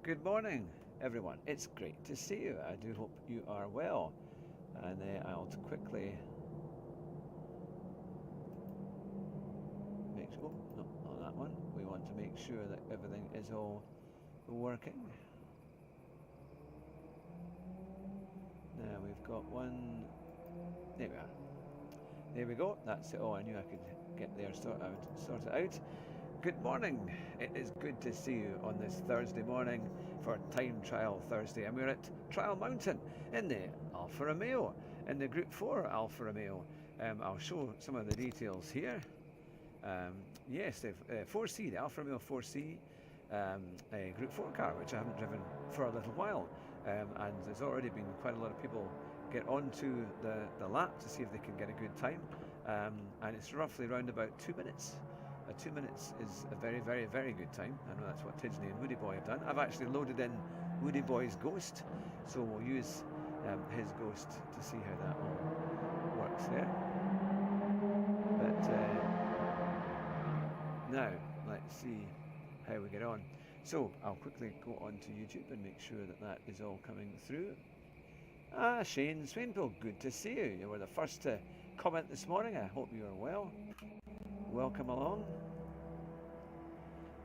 Good morning, everyone. It's great to see you. I do hope you are well. And I'll quickly make sure, oh, no, not that one. We want to make sure that everything is all working. Now we've got one. There we are. There we go. That's it. Oh, I knew I could get there, sort it out. Good morning. It is good to see you on this Thursday morning for Time Trial Thursday. And we're at Trial Mountain in the Alfa Romeo, in the Group 4 Alfa Romeo. I'll show some of the details here. Yes, the 4C, the Alfa Romeo 4C, a Group 4 car, which I haven't driven for a little while. And there's already been quite a lot of people get onto the lap to see if they can get a good time. And it's roughly around about 2 minutes. 2 minutes is a very, very, very good time. I know that's what Tidney and Woody Boy have done. I've actually loaded in Woody Boy's Ghost, so we'll use his Ghost to see how that all works there. But now, let's see how we get on. So I'll quickly go onto YouTube and make sure that that is all coming through. Ah, Shane Swainpool, good to see you. You were the first to comment this morning. I hope you are well. Welcome along.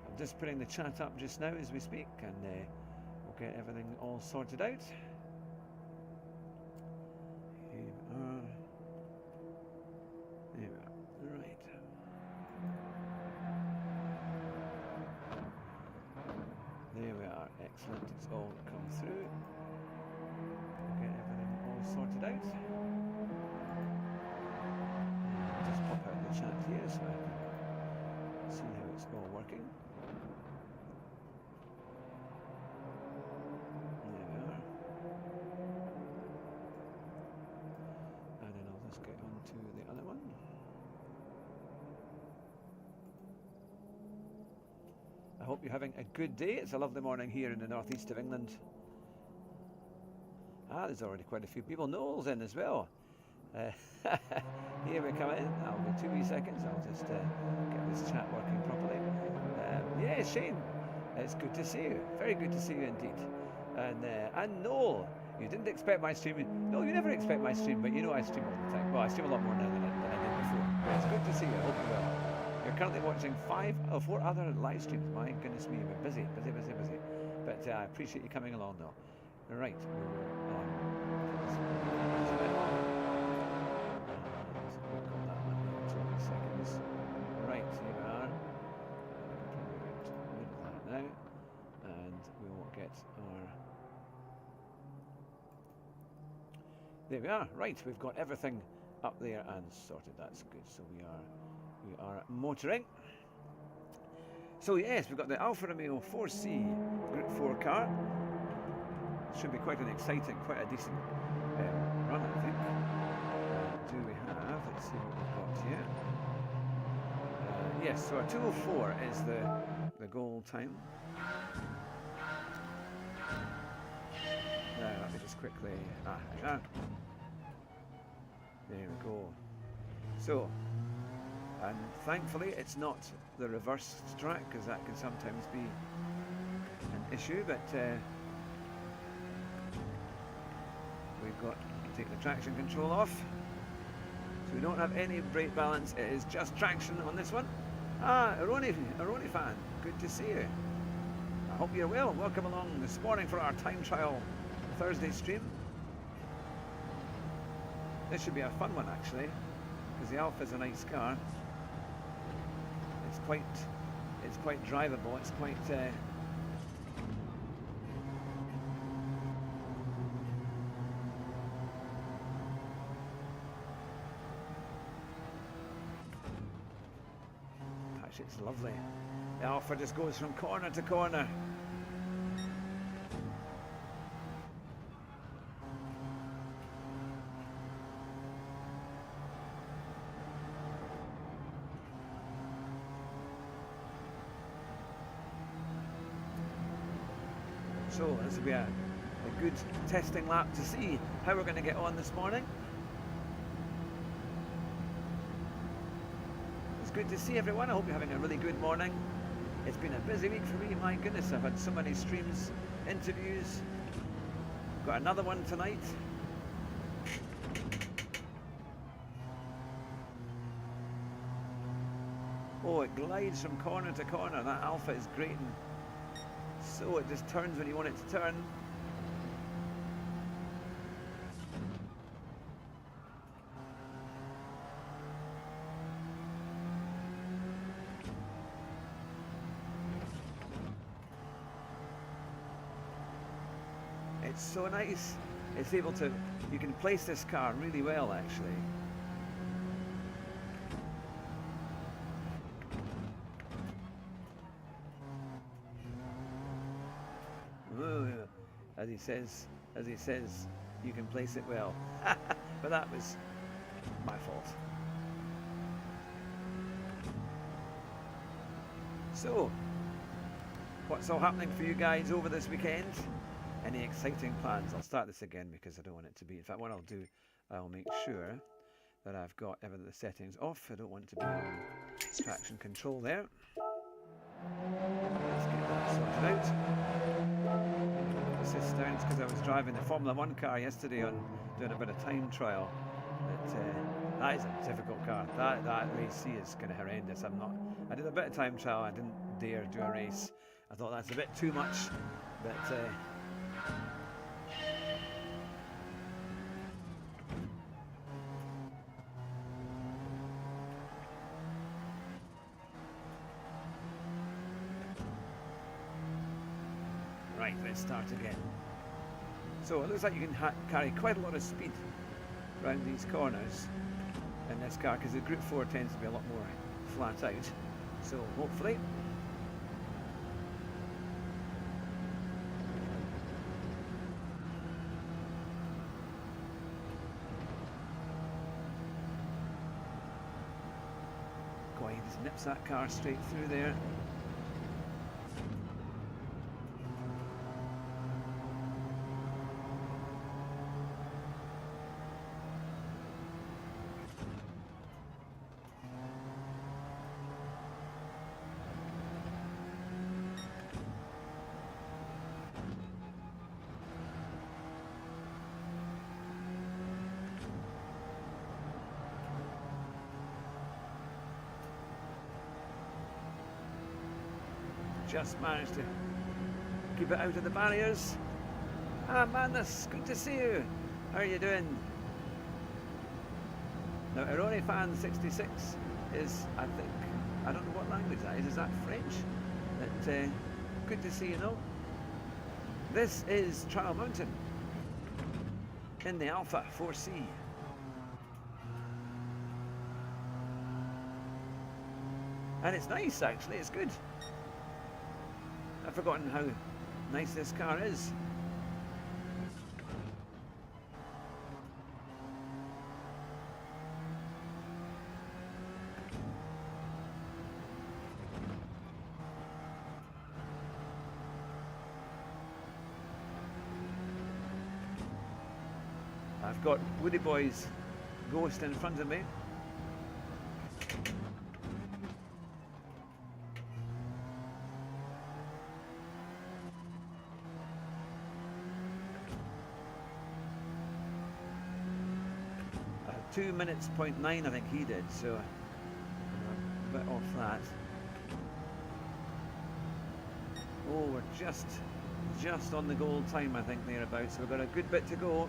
I'm just putting the chat up just now as we speak, and we'll get everything all sorted out. Here we are. There we are. Right. There we are. Excellent. It's all come through. We'll get everything all sorted out. Just pop out the chat here so I can see how it's all working. There we are. And then I'll just get on to the other one. I hope you're having a good day. It's a lovely morning here in the northeast of England. Ah, there's already quite a few people. Noel's in as well. Here we come in. I'll be 2 wee seconds. I'll just get this chat working properly. Yeah, Shane, it's good to see you. Very good to see you indeed. And Noel, you didn't expect my stream. No, you never expect my stream, but you know I stream all the time. Well, I stream a lot more now than I did before. But it's good to see you. I hope you're well. You're currently watching 5 or 4 other live streams. My goodness me, we're busy. But I appreciate you coming along though. Right. Right, here we are. That now, and we will get our. There we are. Right, we've got everything up there and sorted. That's good. So we are motoring. So yes, we've got the Alfa Romeo 4C Group 4 car. Should be quite an exciting, quite a decent run, I think. Do we have? Let's see what we've got here. Yes, so a 2:04 is the goal time. Now let me just quickly. There we go. So, and thankfully it's not the reverse track because that can sometimes be an issue. But we've got to take the traction control off. So we don't have any brake balance, it is just traction on this one. Ah, Aroni fan, good to see you. I hope you're well. Welcome along this morning for our Time Trial Thursday stream. This should be a fun one actually, because the Alfa is a nice car. It's quite drivable, it's quite it's lovely. The Alfa just goes from corner to corner. So this will be a good testing lap to see how we're going to get on this morning. It's good to see everyone. I hope you're having a really good morning. It's been a busy week for me, my goodness. I've had so many streams, interviews. Got another one tonight. Oh, it glides from corner to corner. That Alpha is great. And so it just turns when you want it to turn. It's so nice. It's able to, you can place this car really well actually. Ooh, as he says, you can place it well. But that was my fault. So, what's all happening for you guys over this weekend? Any exciting plans? I'll start this again because I don't want it to be. In fact, what I'll do, I'll make sure that I've got everything the settings off. I don't want to be on traction control there. Let's get that sorted out. Assist downs because I was driving the Formula 1 car yesterday on doing a bit of time trial. That is a difficult car. That race C is kind of horrendous. I did a bit of time trial. I didn't dare do a race. I thought that's a bit too much, but. Right, let's start again. So it looks like you can carry quite a lot of speed around these corners in this car because the Group 4 tends to be a lot more flat out. So hopefully. Go ahead, just nips that car straight through there. Just managed to keep it out of the barriers. Ah, Madness, good to see you. How are you doing? Now, Ironifan66 is, I think, I don't know what language that is. Is that French? But good to see you, though. This is Trial Mountain in the Alpha 4C. And it's nice, actually. It's good. I've forgotten how nice this car is. I've got Woody Boy's Ghost in front of me. .2 minutes, 0.9 I think he did, so a bit off that. Oh, we're just on the goal time I think thereabouts, so we've got a good bit to go.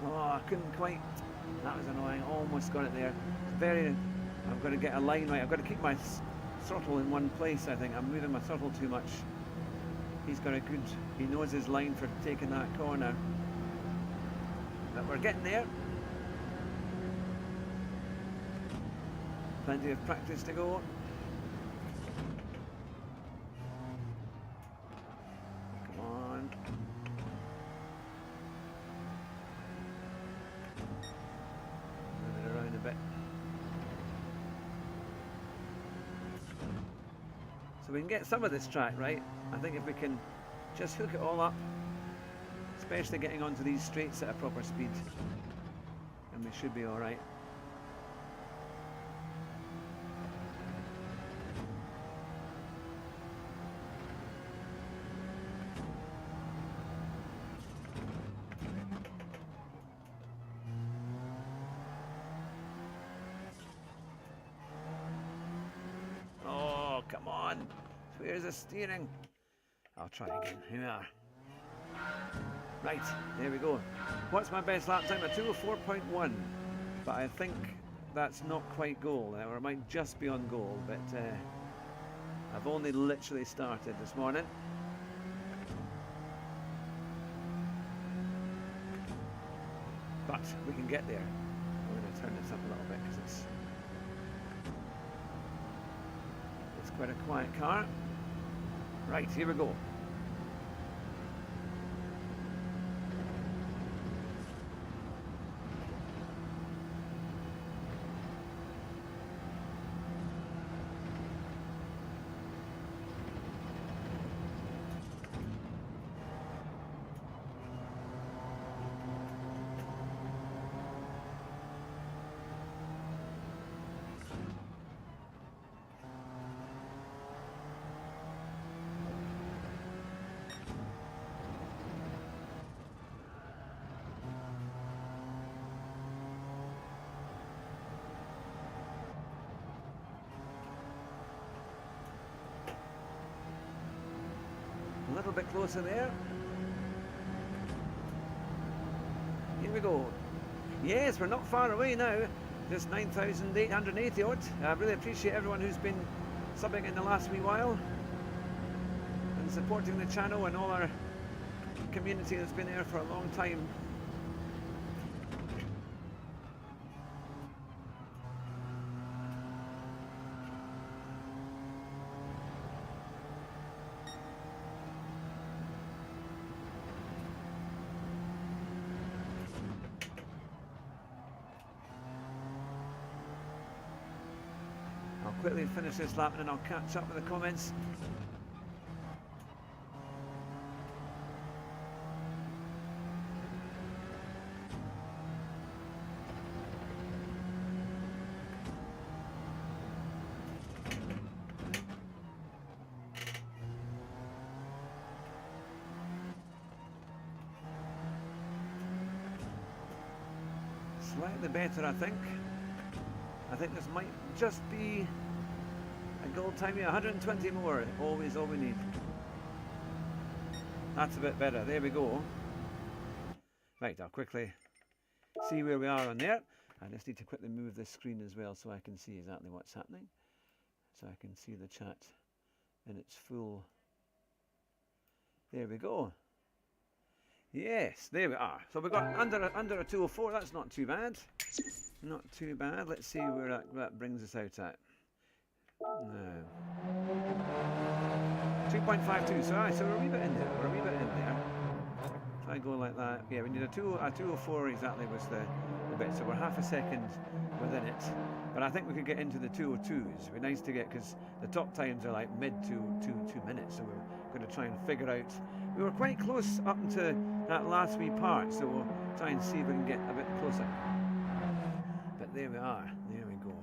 Oh, I couldn't quite. That was annoying. Almost got it there. I've got to get a line right. I've got to keep my throttle in one place, I think. I'm moving my throttle too much. He's got a good, he knows his line for taking that corner. But we're getting there. Plenty of practice to go. Come on. Move it around a bit. So we can get some of this track right. I think if we can just hook it all up, especially getting onto these straights at a proper speed, and we should be all right. Oh, come on. Where's the steering? I'll try again. Here we are. Right, there we go. What's my best lap time? A 2:04.1. But I think that's not quite goal, or it might just be on goal. But I've only literally started this morning. But we can get there. I'm going to turn this up a little bit because it's quite a quiet car. Right, here we go. A little bit closer there. Here we go. Yes, we're not far away now. Just 9,880 odd. I really appreciate everyone who's been subbing in the last wee while and supporting the channel and all our community that's been there for a long time. Quickly finish this lap and then I'll catch up with the comments. Slightly better, I think. I think this might just be a goal time here. 120 more, always all we need. That's a bit better. There we go. Right, I'll quickly see where we are on there. I just need to quickly move this screen as well so I can see exactly what's happening. So I can see the chat in its full. There we go. Yes, there we are. So we've got under a 2:04. That's not too bad. Not too bad. Let's see where that brings us out at. No. 2.52. So we're a wee bit in there. We're a wee bit in there. Try go like that. Yeah, we need a 2:04 exactly was the bit. So we're half a second within it. But I think we could get into the 2:02s. It'd be nice to get, because the top times are like mid 2 minutes. So we're going to try and figure out. We were quite close up to that last wee part. So we'll try and see if we can get a bit closer. But there we are. There we go.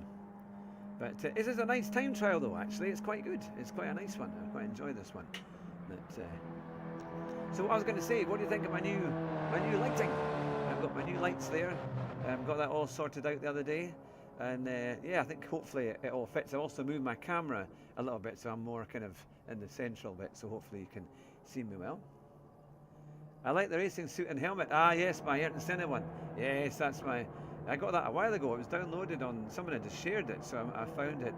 But this is a nice time trial though, actually. It's quite good. It's quite a nice one. I quite enjoy this one. But, so what I was going to say, what do you think of my new lighting? I've got my new lights there. Got that all sorted out the other day. And yeah, I think hopefully it all fits. I also moved my camera a little bit so I'm more kind of in the central bit. So hopefully you can see me well. I like the racing suit and helmet. Ah yes, my Ayrton Senna one. Yes, that's my... I got that a while ago. It was downloaded on, someone had just shared it, so I found it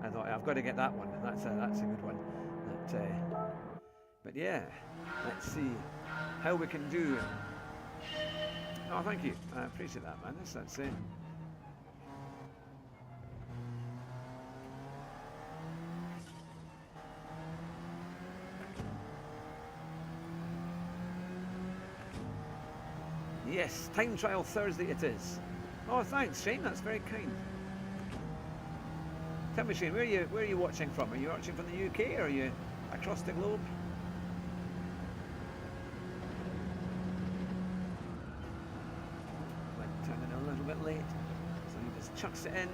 and I thought I've got to get that one. That's a good one. But yeah, let's see how we can do. Oh, thank you. I appreciate that, man. That's it. Yes, time trial Thursday it is. Oh, thanks, Shane. That's very kind. Tell me, Shane, where are you watching from? Are you watching from the UK or are you across the globe? Might turn in a little bit late, so he just chucks it in.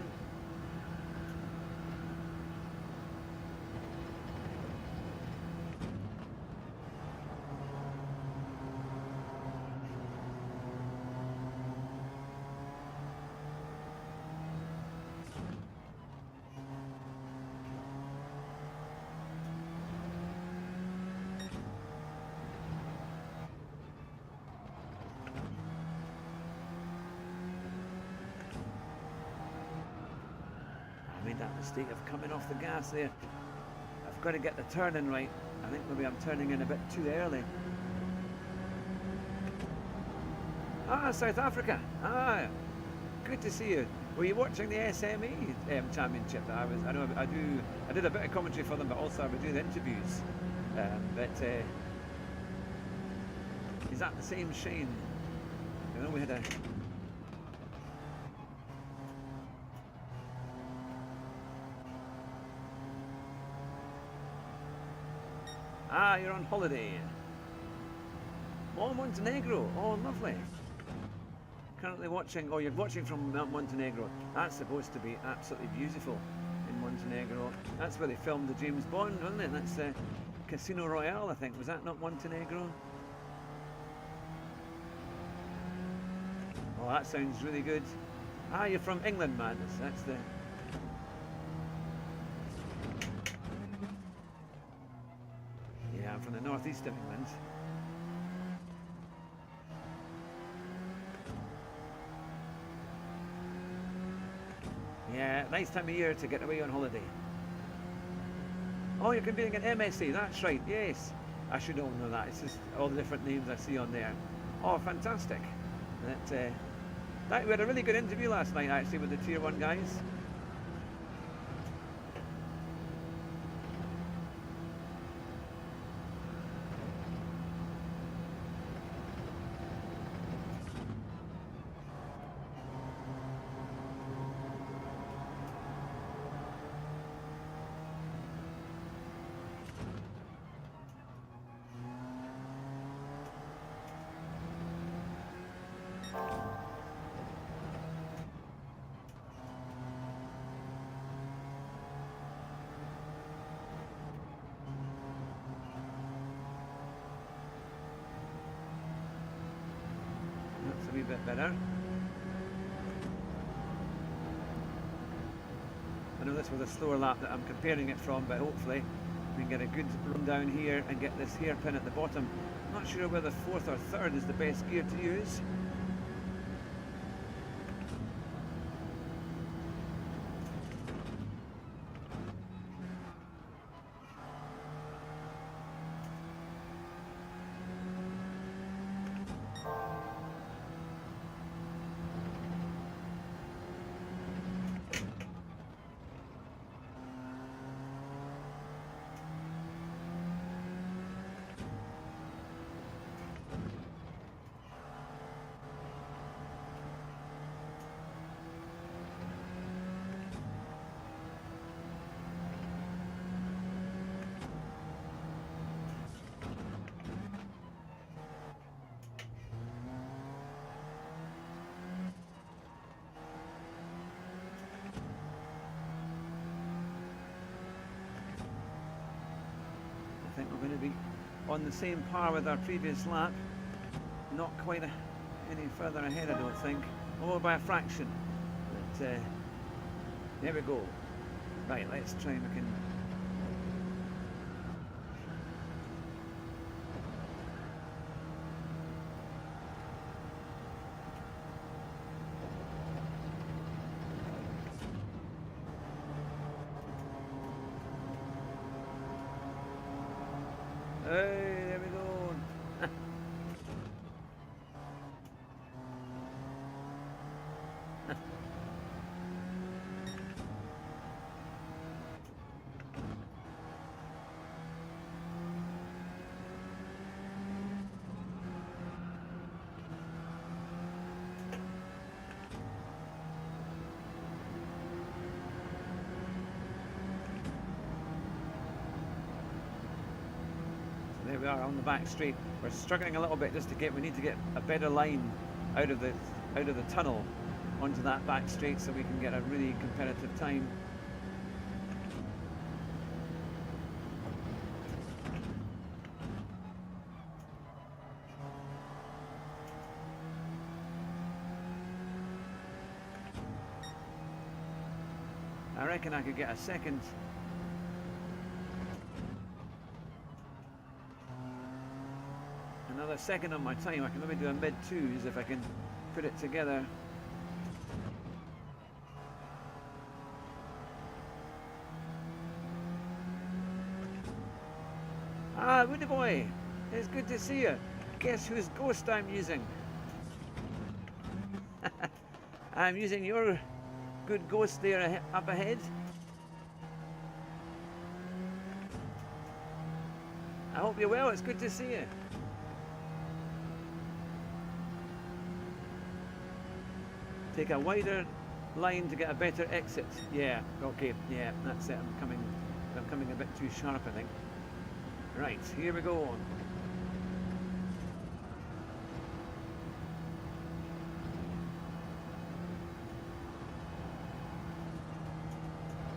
That mistake of coming off the gas there. I've got to get the turning right. I think maybe I'm turning in a bit too early. Ah, South Africa. Ah, good to see you. Were you watching the SME championship? I did a bit of commentary for them, but also I would do the interviews. Is that the same Shane? You know, we had a. Ah, you're on holiday. Oh, Montenegro. Oh, lovely. Currently watching. Oh, you're watching from Montenegro. That's supposed to be absolutely beautiful in Montenegro. That's where they filmed the James Bond, wasn't it? That's Casino Royale, I think. Was that not Montenegro? Oh, that sounds really good. Ah, you're from England, man. That's the. From the northeast of England. Yeah, nice time of year to get away on holiday. Oh, you're competing at MSC, that's right, yes. I should all know that, it's just all the different names I see on there. Oh, fantastic. We had a really good interview last night actually with the Tier 1 guys. A wee bit better. I know this was a slower lap that I'm comparing it from, but hopefully we can get a good run down here and get this hairpin at the bottom. I'm not sure whether fourth or third is the best gear to use. I think we're going to be on the same par with our previous lap. Not quite any further ahead, I don't think. Oh, by a fraction. But there we go. Right, let's try and we can. Hey, there we go. There we are on the back straight. We're struggling a little bit just to get. We need to get a better line out of the tunnel onto that back straight so we can get a really competitive time. I reckon I could get a second. Another second on my time. I can maybe do a mid-twos if I can put it together. Ah, Woody boy, it's good to see you. Guess whose ghost I'm using? I'm using your good ghost there up ahead. I hope you're well. It's good to see you. Take a wider line to get a better exit. Yeah, okay, yeah, that's it. I'm coming a bit too sharp, I think. Right, here we go.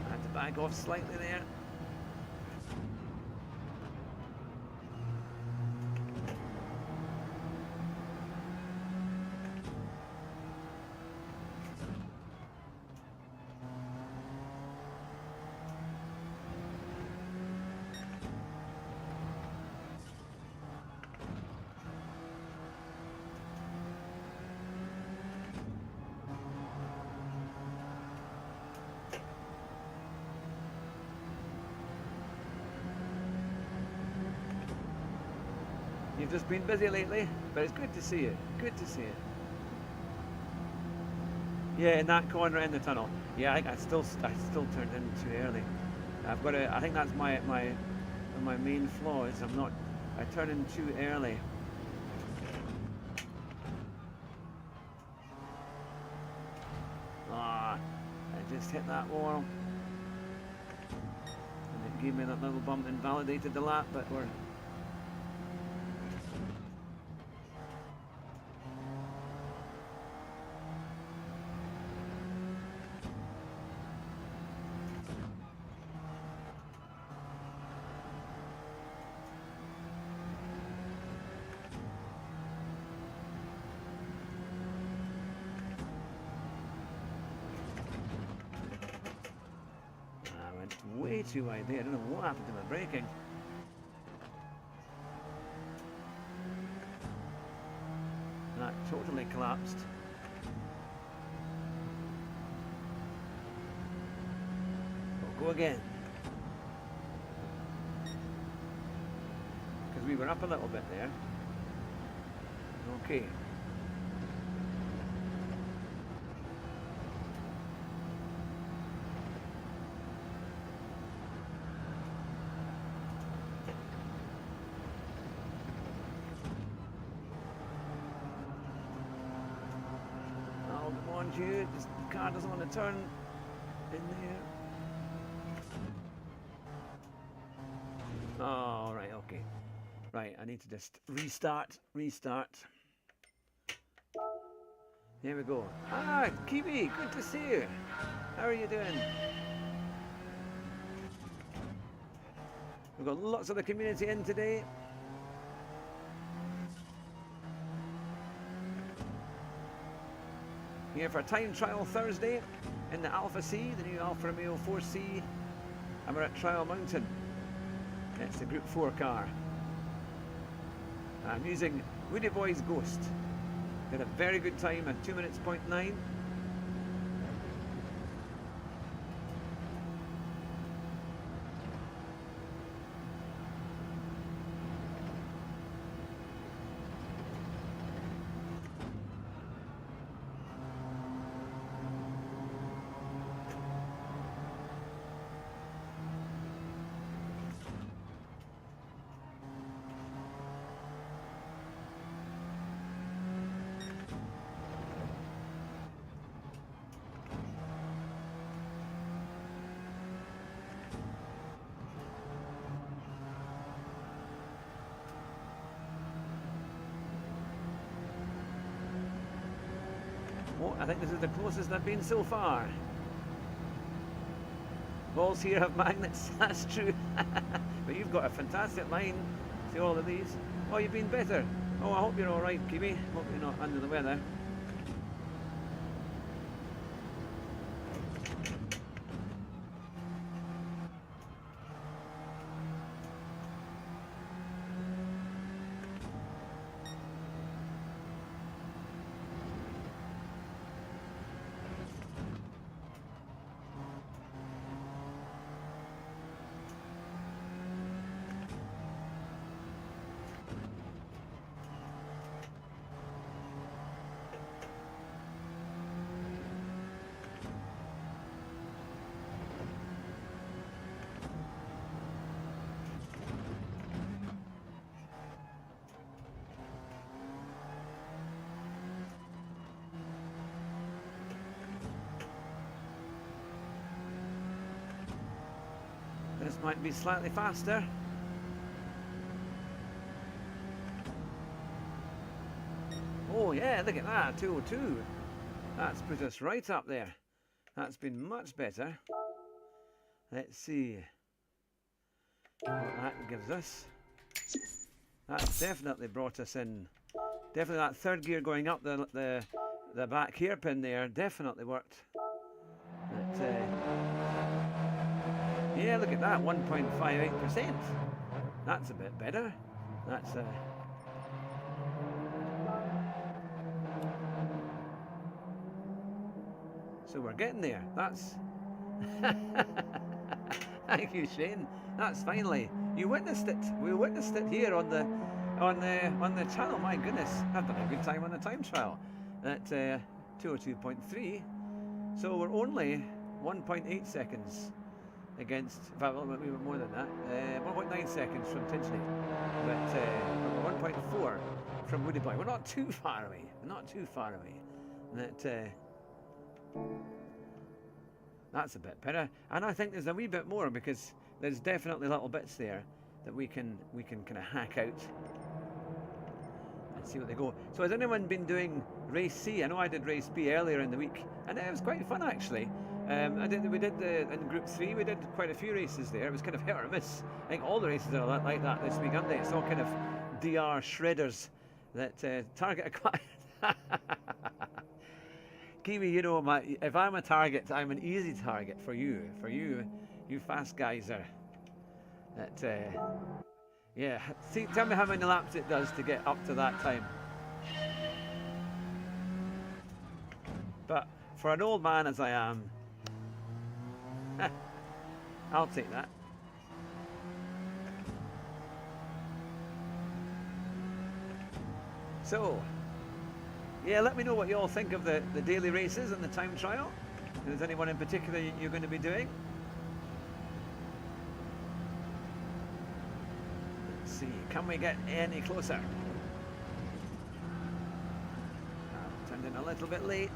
I had to back off slightly there. You've just been busy lately, but it's good to see you. Good to see you. Yeah, in that corner in the tunnel. Yeah, I still turned in too early. I've got to. I think that's my main flaw is I turn in too early. Ah, I just hit that wall, and it gave me that little bump, invalidated the lap, but we're. Way too wide there. I don't know what happened to my braking. That totally collapsed. We'll go again. Because we were up a little bit there. Okay. You, this car doesn't want to turn in there. Oh, right, okay. Right, I need to just restart. Here we go. Ah, Kiwi, good to see you. How are you doing? We've got lots of the community in today. Here for time trial Thursday in the Alpha C, the new Alfa Romeo 4C, and we're at Trial Mountain. It's the Group 4 car. I'm using Woody Boy's Ghost. Did a very good time at 2 minutes 0.9. Oh, I think this is the closest I've been so far. Balls here have magnets, that's true. But you've got a fantastic line to all of these. Oh, you've been better. Oh, I hope you're alright, Kiwi. Hope you're not under the weather. This might be slightly faster. Oh yeah, look at that, 202. That's put us right up there. That's been much better. Let's see what that gives us. That's definitely brought us in. Definitely that third gear going up the back hairpin there definitely worked. But, yeah, look at that, 1.58%. That's a bit better. That's so we're getting there. That's thank you, Shane. That's finally, you witnessed it. We witnessed it here on the channel. My goodness, I've done a good time on the time trial at 202.3. So we're only 1.8 seconds against, in fact, maybe more than that, 1.9 seconds from Tinchney, but 1.4 from Woody Boy. We're not too far away. We're not too far away. That's a bit better, and I think there's a wee bit more because there's definitely little bits there that we can kind of hack out and see what they go. So has anyone been doing race C? I know I did race B earlier in the week, and it was quite fun actually. We did in Group 3, we did quite a few races there. It was kind of hit or miss. I think all the races are like that this week, aren't they? It's all kind of DR shredders that target acquired. Kiwi, you know, if I'm a target, I'm an easy target for you. For you fast guys are. That yeah. See, tell me how many laps it does to get up to that time. But for an old man as I am, I'll take that. So, yeah, let me know what you all think of the daily races and the time trial. If there's anyone in particular you're going to be doing. Let's see, can we get any closer? Turned in a little bit late.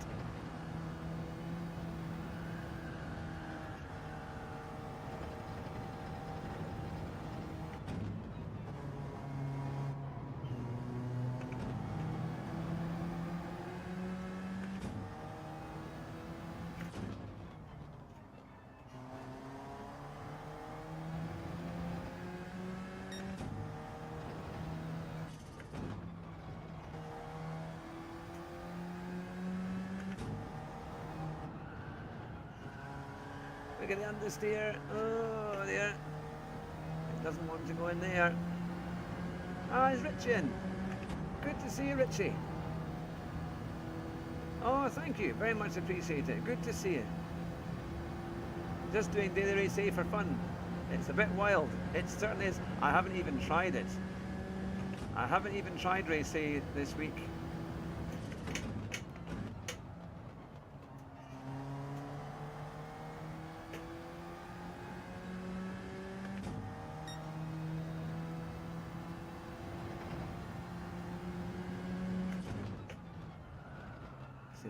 Look at the understeer. Oh dear. It doesn't want to go in there. Ah, it's Richie in. Good to see you, Richie. Oh, thank you. Very much appreciate it. Good to see you. Just doing daily race A for fun. It's a bit wild. It certainly is. I haven't even tried it. I haven't even tried race A this week.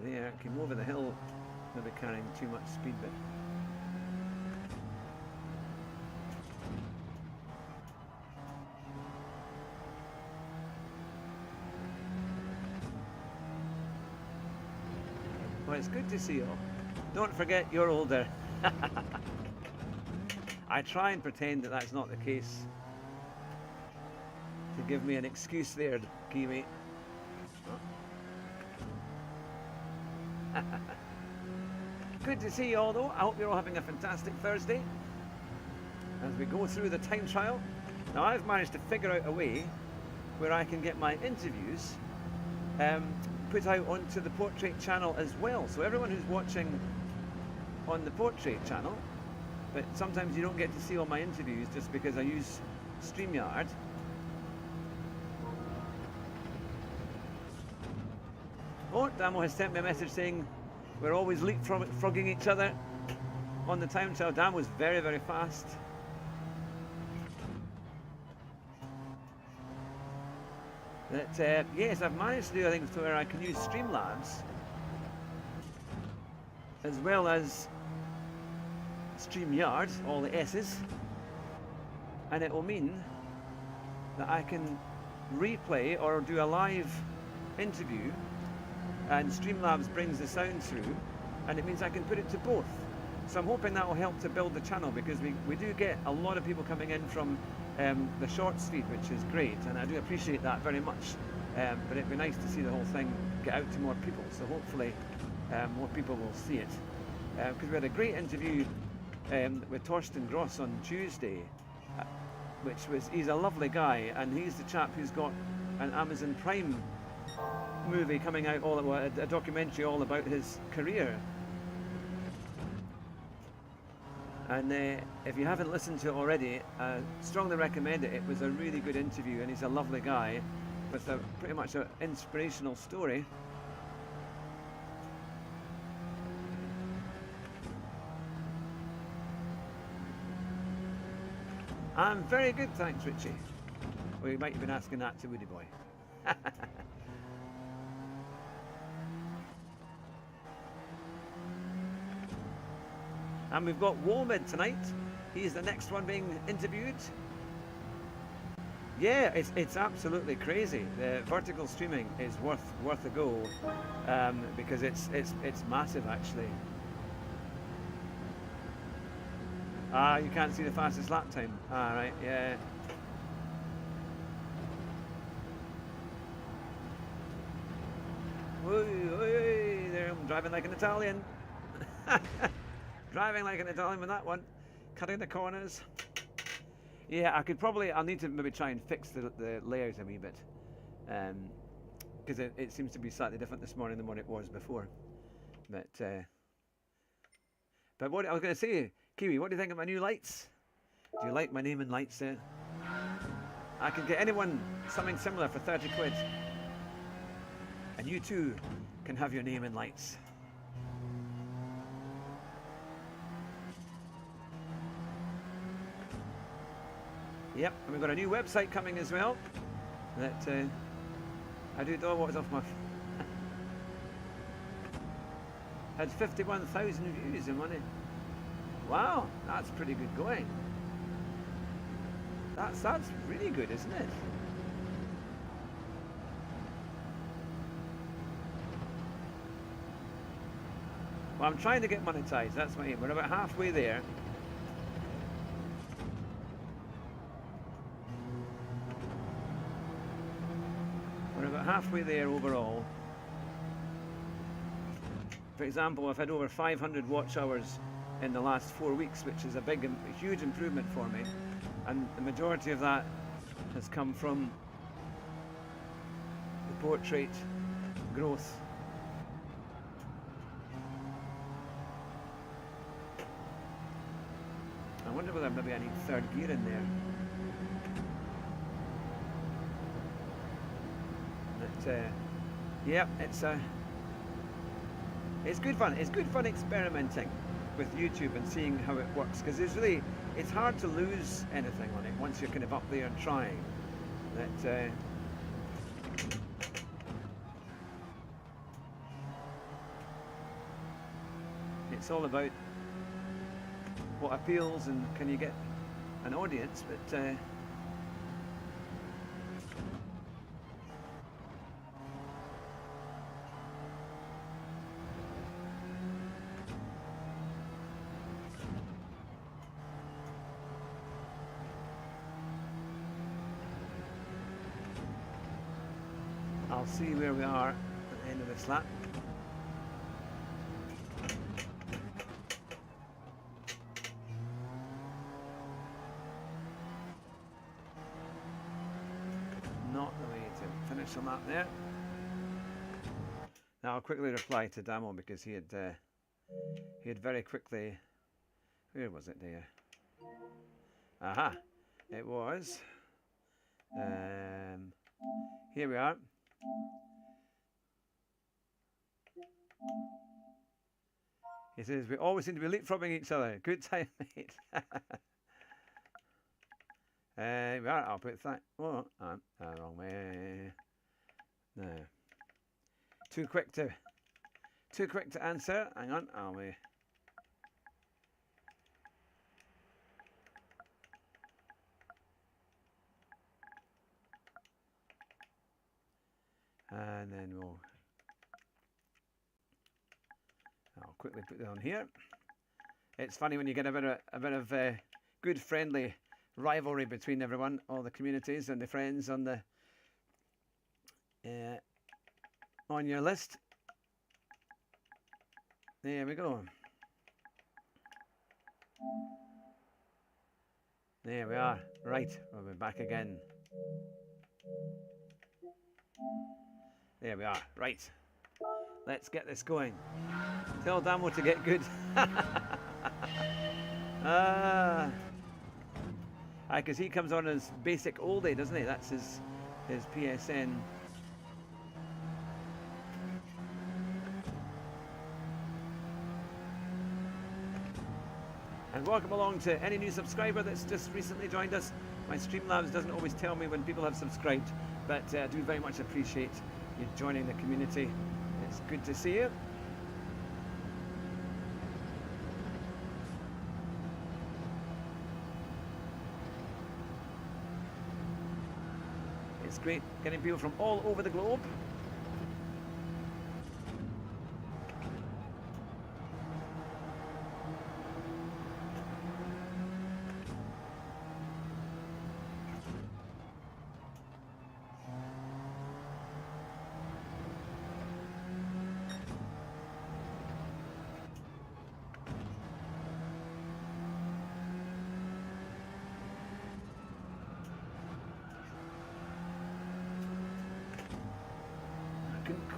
There, came over the hill, maybe carrying too much speed, but Well, it's good to see you all. Don't forget you're older. I try and pretend that that's not the case. To give me an excuse there, Kiwi. Good to see you all though. I hope you're all having a fantastic Thursday as we go through the time trial. Now I've managed to figure out a way where I can get my interviews put out onto the Portrait channel as well. So everyone who's watching on the Portrait channel, but sometimes you don't get to see all my interviews just because I use StreamYard. Oh, Damo has sent me a message saying we're always leapfrogging each other on the time trial. Damo's very, very fast. That, yes, I've managed to do things to where I can use Streamlabs as well as StreamYard, all the S's, and it will mean that I can replay or do a live interview and Streamlabs brings the sound through, and it means I can put it to both. So I'm hoping that will help to build the channel, because we do get a lot of people coming in from the Shorts feed, which is great, and I do appreciate that very much. But it'd be nice to see the whole thing get out to more people, so hopefully more people will see it. Because we had a great interview with Torsten Gross on Tuesday, he's a lovely guy, and he's the chap who's got an Amazon Prime movie coming out, a documentary all about his career. And if you haven't listened to it already, I strongly recommend it. It was a really good interview, and he's a lovely guy with pretty much an inspirational story. I'm very good, thanks, Richie. Well, you might have been asking that to Woody Boy. And we've got Womid tonight. He's the next one being interviewed. Yeah, it's absolutely crazy. The vertical streaming is worth a go, because it's massive actually. Ah, you can't see the fastest lap time. Ah, right, yeah. There, I'm driving like an Italian. Driving like an Italian with that one. Cutting the corners. Yeah, I'll need to maybe try and fix the layout a wee bit. Because it seems to be slightly different this morning than what it was before. But what I was going to say, Kiwi, what do you think of my new lights? Do you like my name in lights there? I can get anyone something similar for 30 quid. And you too can have your name in lights. Yep, and we've got a new website coming as well. That I do know what was off my. Had 51,000 views in one. Wow, that's pretty good going. That's really good, isn't it? Well, I'm trying to get monetized. That's my aim. We're about halfway there. We're about halfway there overall. For example, I've had over 500 watch hours in the last 4 weeks, which is a huge improvement for me. And the majority of that has come from the portrait growth. I wonder whether maybe I need third gear in there. Yeah, it's good fun. It's good fun experimenting with YouTube and seeing how it works, because it's hard to lose anything on it once you're kind of up there and trying. It's all about what appeals and can you get an audience, but I'll see where we are at the end of this lap. Not the way to finish the lap there. Now I'll quickly reply to Damo because he had very quickly. Where was it there? Aha! It was. Here we are. He says we always seem to be leapfrogging each other. Good time, mate. Here we are. I'll put that. Oh, wrong way. No. Too quick to answer. Hang on. I'll be. And then I'll quickly put that on here. It's funny when you get a bit of good friendly rivalry between everyone, all the communities and the friends on the on your list. There we go. There we are. Right, we'll be back again. There we are. Right. Let's get this going. Tell Damo to get good. Because he comes on as basic oldie, doesn't he? That's his PSN. And welcome along to any new subscriber that's just recently joined us. My Streamlabs doesn't always tell me when people have subscribed, but I do very much appreciate you joining the community. It's good to see you. It's great getting people from all over the globe.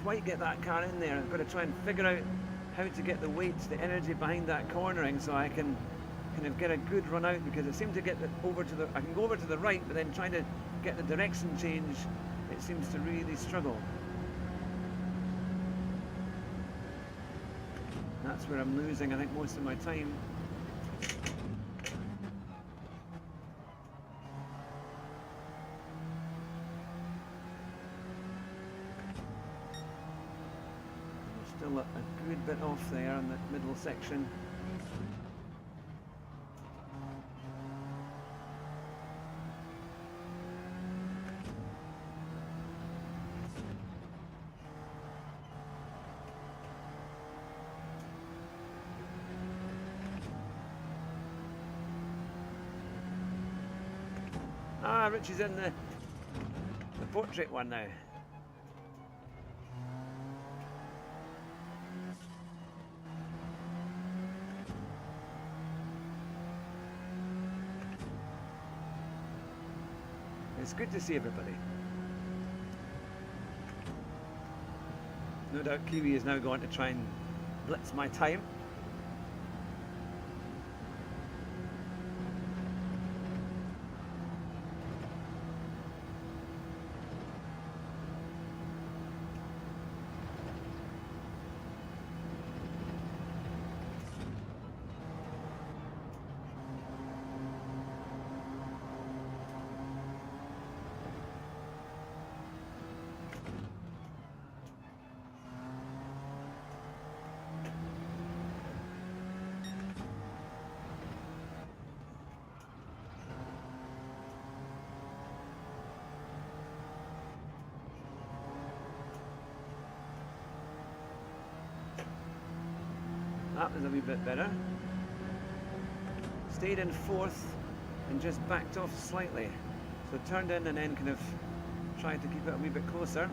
Quite get that car in there. I've got to try and figure out how to get the weight, the energy behind that cornering, so I can kind of get a good run out, because it seems to get over to the. I can go over to the right, but then trying to get the direction change, it seems to really struggle. That's where I'm losing, I think, most of my time. Still a good bit off there in the middle section. Ah, Richie's in the portrait one now. It's good to see everybody. No doubt Kiwi is now going to try and blitz my time. That was a wee bit better. Stayed in fourth and just backed off slightly. So turned in and then kind of tried to keep it a wee bit closer.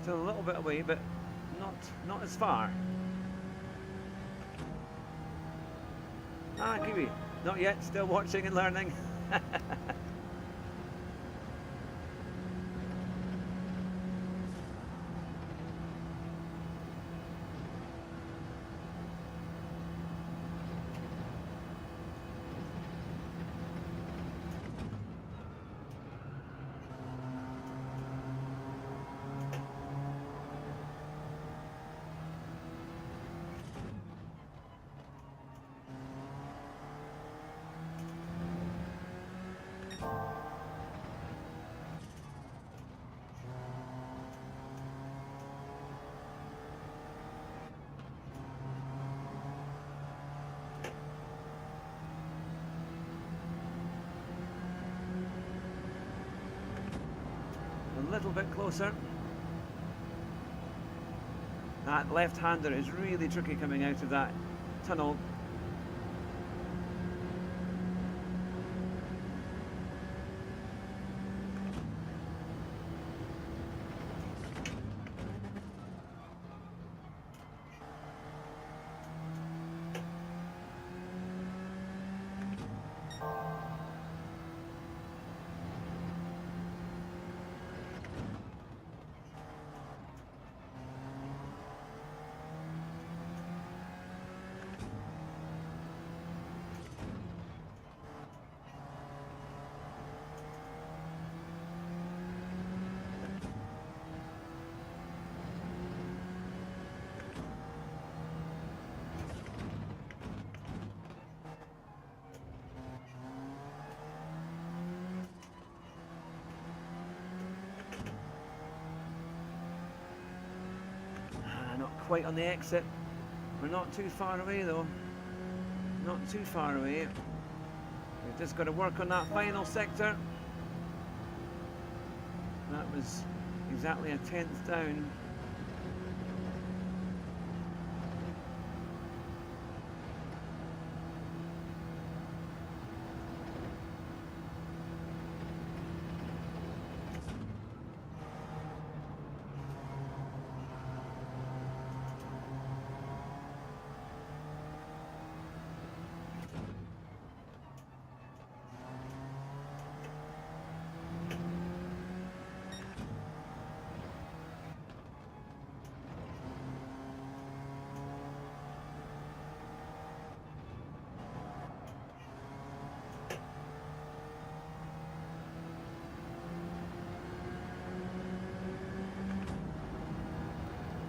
Still a little bit away, but not as far. Ah, Kiwi, not yet, still watching and learning. A little bit closer. That left-hander is really tricky coming out of that tunnel. Quite on the exit. We're not too far away though. Not too far away. We've just got to work on that final sector. That was exactly a 10th down.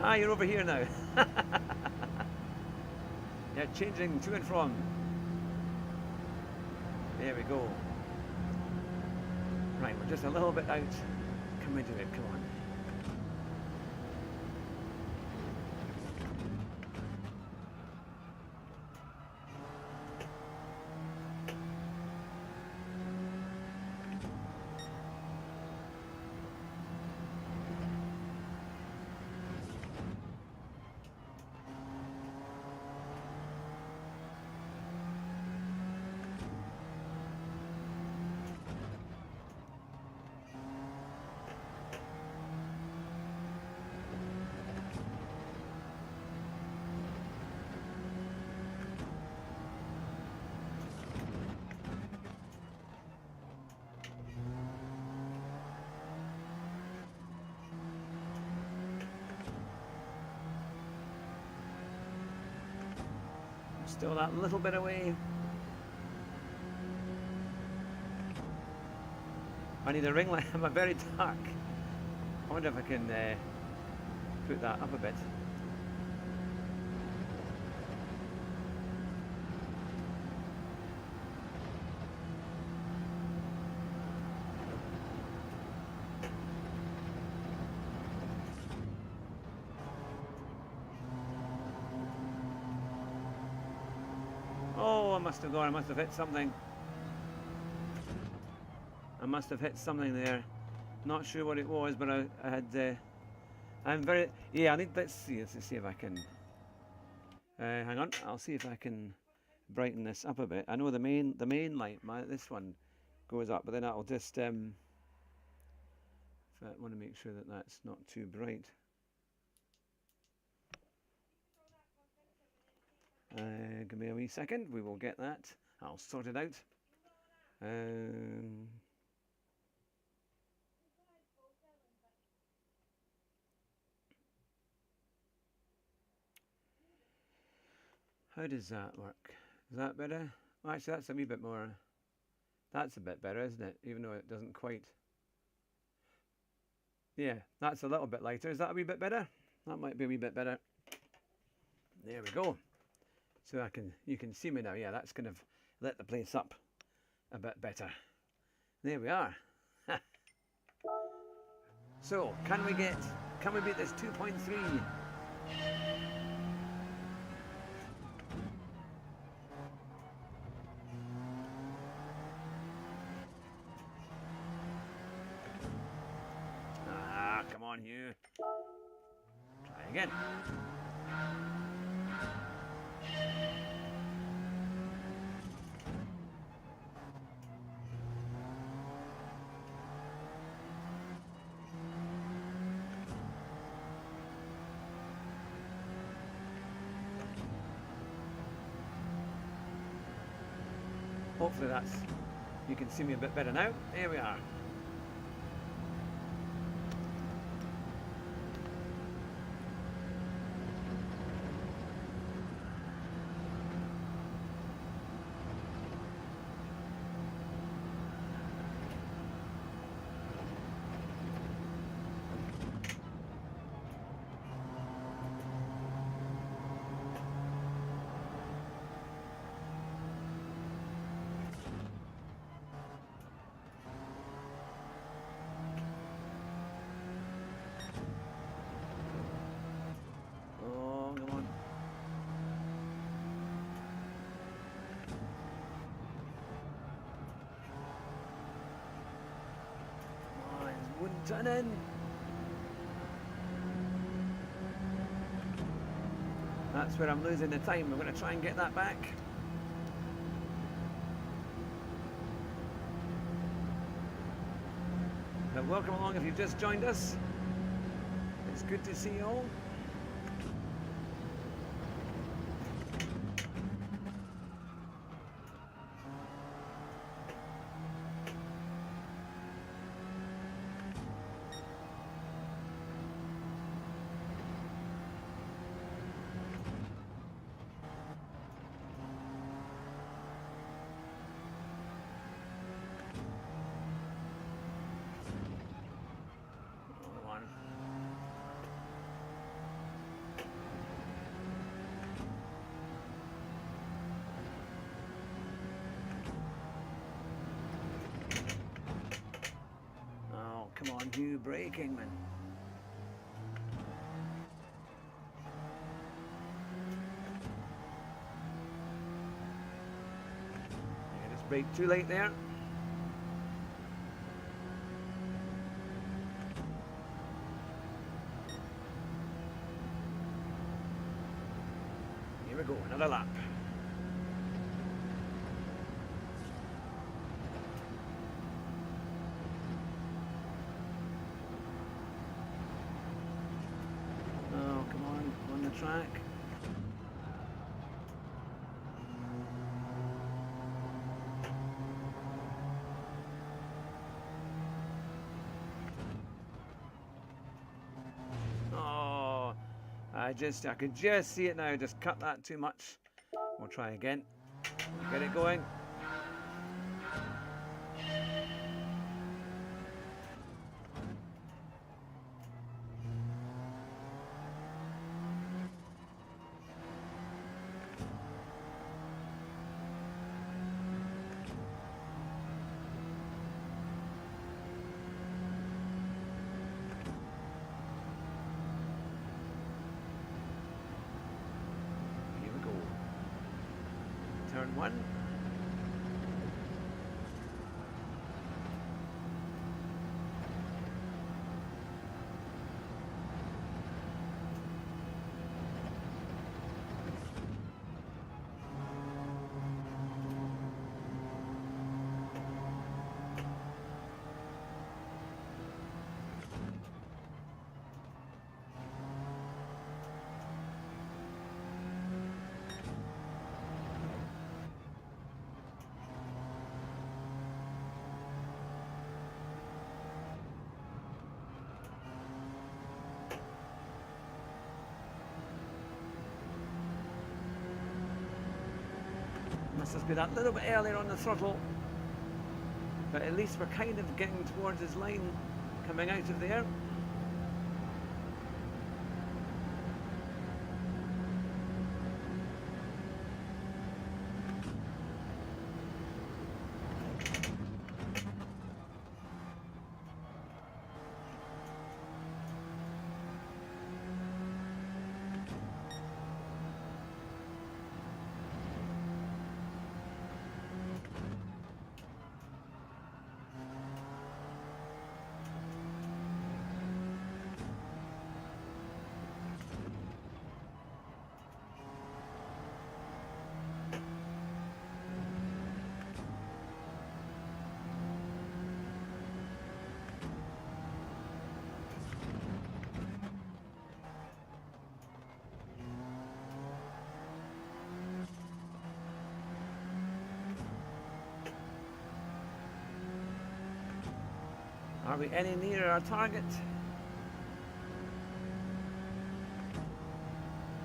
Ah, you're over here now. Yeah, changing to and from. There we go. Right, we're just a little bit out. Can we do it? Come on. Still that little bit away. I need a ring light. I'm very dark. I wonder if I can put that up a bit. Oh, I must have gone. I must have hit something. I must have hit something there. Not sure what it was, but I had. I'm very. Yeah, I need. Let's see if I can. Hang on. I'll see if I can brighten this up a bit. I know the main light. This one goes up, but then I'll just. I want to make sure that that's not too bright. give me a wee second. We will get that. I'll sort it out. How does that work? Is that better? Well, actually, that's a wee bit more. That's a bit better, isn't it? Even though it doesn't quite. Yeah, that's a little bit lighter. Is that a wee bit better? That might be a wee bit better. There we go. So you can see me now. Yeah, that's kind of lit the place up a bit better. There we are. So, can we beat this 2.3? Ah, come on, Hugh. Try again. Hopefully you can see me a bit better now. There we are. Turn in. That's where I'm losing the time. We're going to try and get that back. But welcome along if you've just joined us. It's good to see you all. Come on, you braking, man. You just brake too late there. Here we go, another lap. Track. Oh, I could just see it now. Just cut that too much. We'll try again. Get it going. Turn one. Must have been that little bit earlier on the throttle, but at least we're kind of getting towards his line coming out of there. Are we any nearer our target?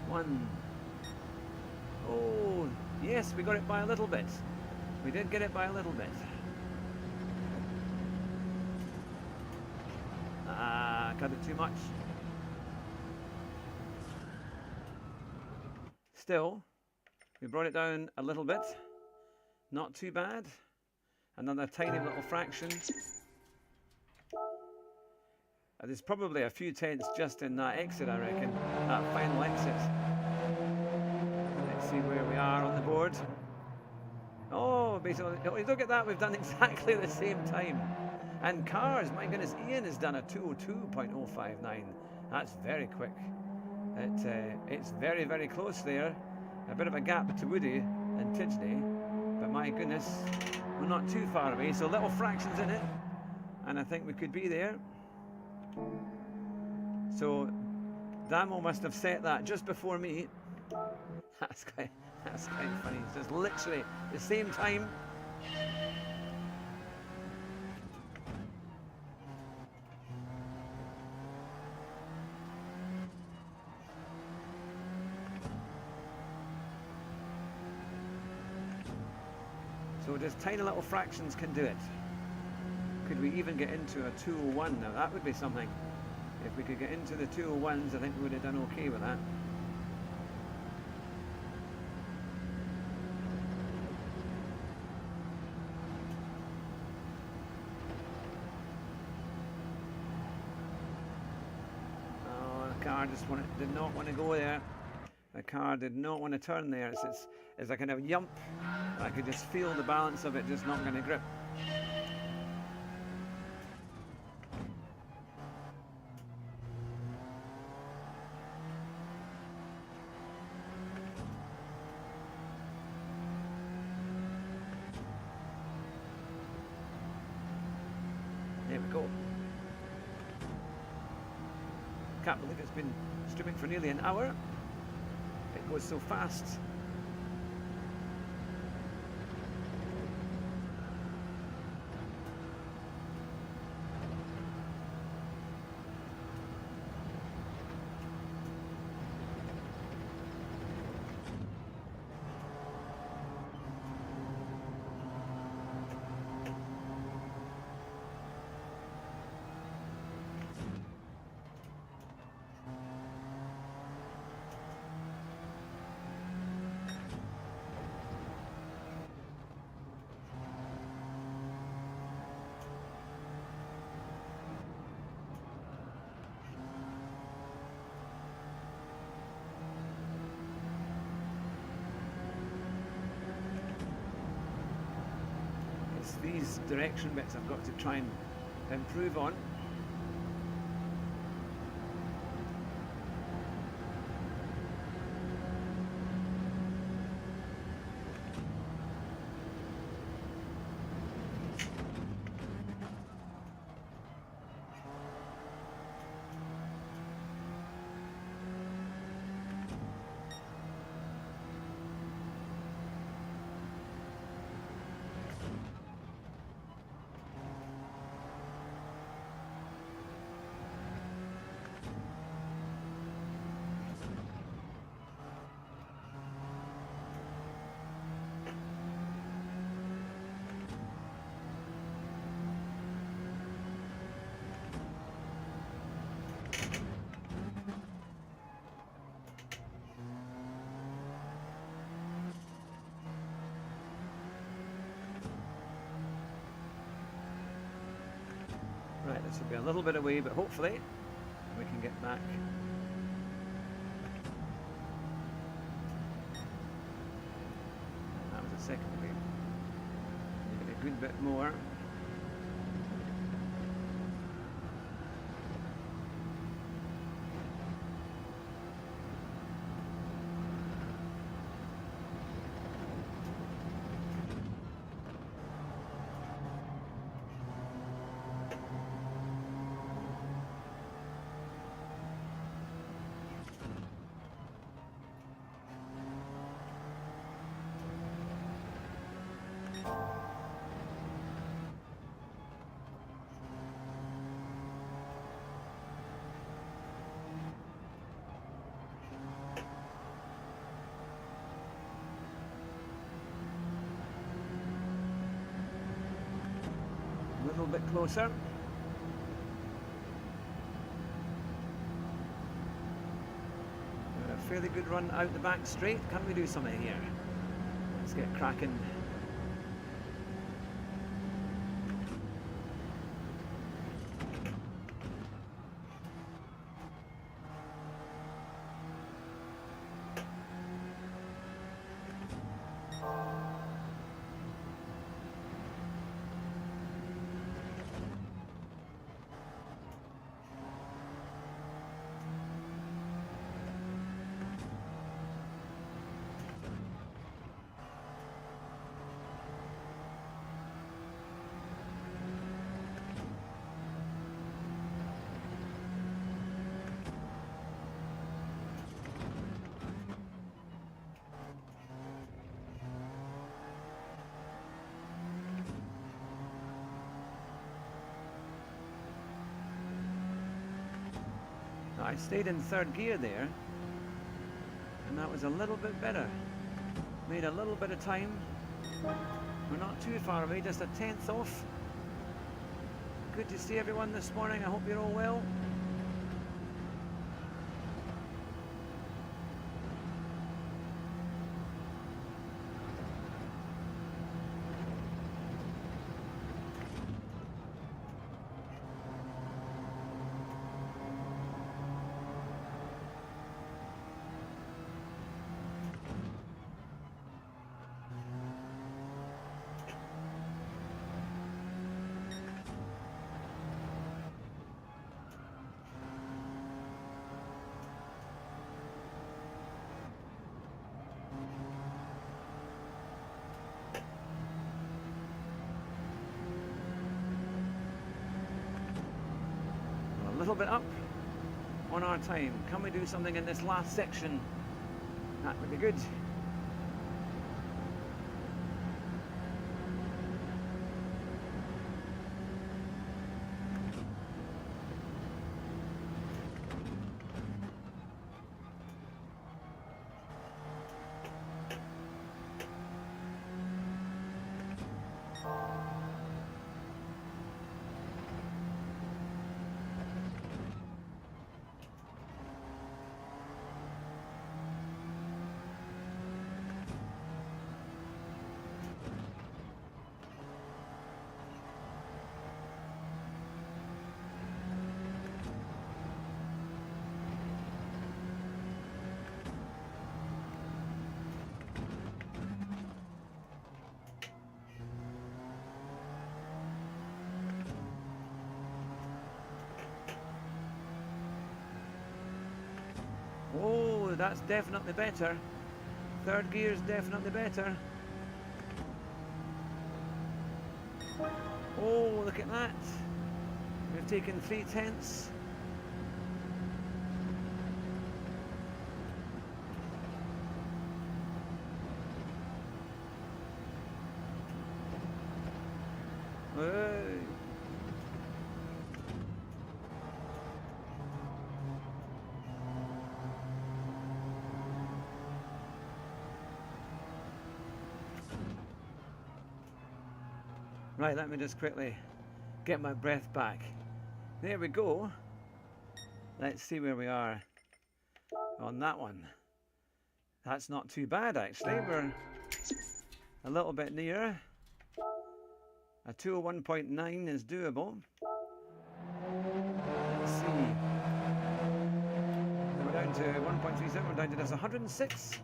1. Oh, yes, we got it by a little bit. We did get it by a little bit. Cut it too much. Still, we brought it down a little bit. Not too bad. Another tiny little fraction. There's probably a few tenths just in that exit, I reckon, that final exit. Let's see where we are on the board. Oh, basically, look at that, we've done exactly the same time. And cars, my goodness, Ian has done a 2:02.059. That's very quick. It's very, very close there. A bit of a gap to Woody and Tidney, but my goodness, we're not too far away, so little fractions in it, and I think we could be there. So Damo must have set that just before me. That's quite funny. It's just literally the same time. So just tiny little fractions can do it. Could we even get into a 201 now? That would be something. If we could get into the 201s, I think we would have done okay with that. Oh, the car just did not want to go there. The car did not want to turn there. It's a kind of yump. I could just feel the balance of it just not going to grip. There we go. Can't believe it's been streaming for nearly an hour. It goes so fast. These direction bits I've got to try and improve on. This will be a little bit away, but hopefully we can get back. That was a second away. Maybe a good bit more. A little bit closer. A fairly good run out the back straight. Can we do something here? Let's get cracking. I stayed in third gear there, and that was a little bit better. Made a little bit of time. We're not too far away, just a tenth off. Good to see everyone this morning. I hope you're all well. A little bit up on our time. Can we do something in this last section? That would be good. Oh, that's definitely better. Third gear's definitely better. Oh, look at that. We've taken 3/10. Right, let me just quickly get my breath back. There we go. Let's see where we are on that one. That's not too bad actually. We're a little bit nearer. A 201.9 is doable. to 1.37. We're down to this 106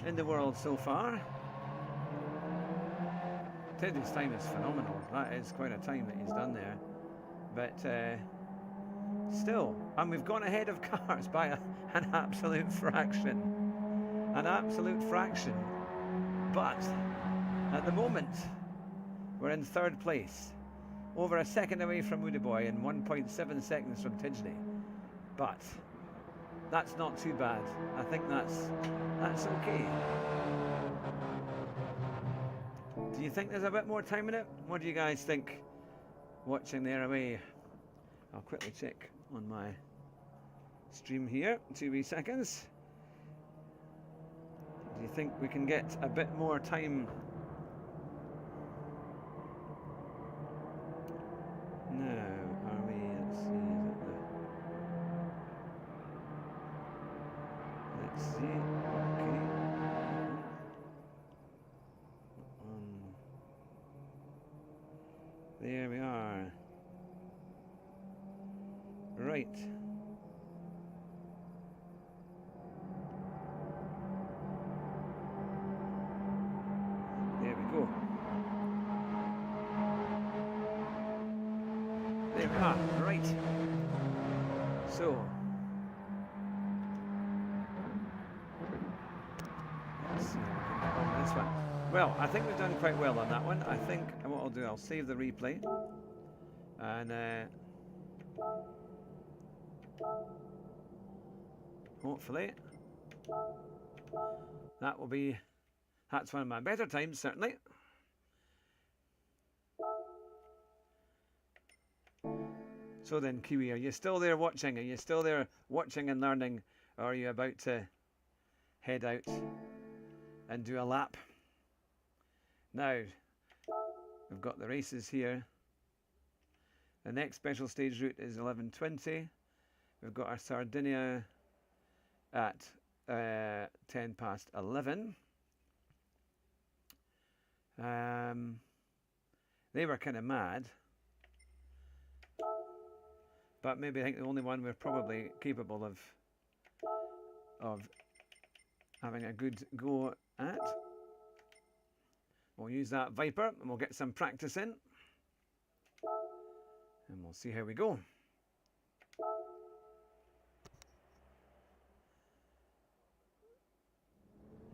in the world so far. Teddy's time is phenomenal. That is quite a time that he's done there. But still, and we've gone ahead of cars by an absolute fraction. An absolute fraction. But at the moment, we're in third place. Over a second away from Woody Boy and 1.7 seconds from Tidgely. But that's not too bad. I think that's okay. Do you think there's a bit more time in it? What do you guys think? Watching there away. I'll quickly check on my stream here. 2 wee seconds. Do you think we can get a bit more time? No, are we? Let's see. Let's see. Okay. There we are. Right. There we go. There we are. Right. So. Let's see how we can get on this one. Well, I think we've done quite well on that one. I think what I'll do, I'll save the replay. And hopefully that will be, that's one of my better times, certainly. So then, Kiwi, are you still there watching? Are you still there watching and learning? Or are you about to head out and do a lap? Now, we've got the races here. The next special stage route is 11:20. We've got our Sardinia at 11:10. They were kind of mad. But maybe I think the only one we're probably capable of having a good go at. We'll use that Viper and we'll get some practice in. And we'll see how we go.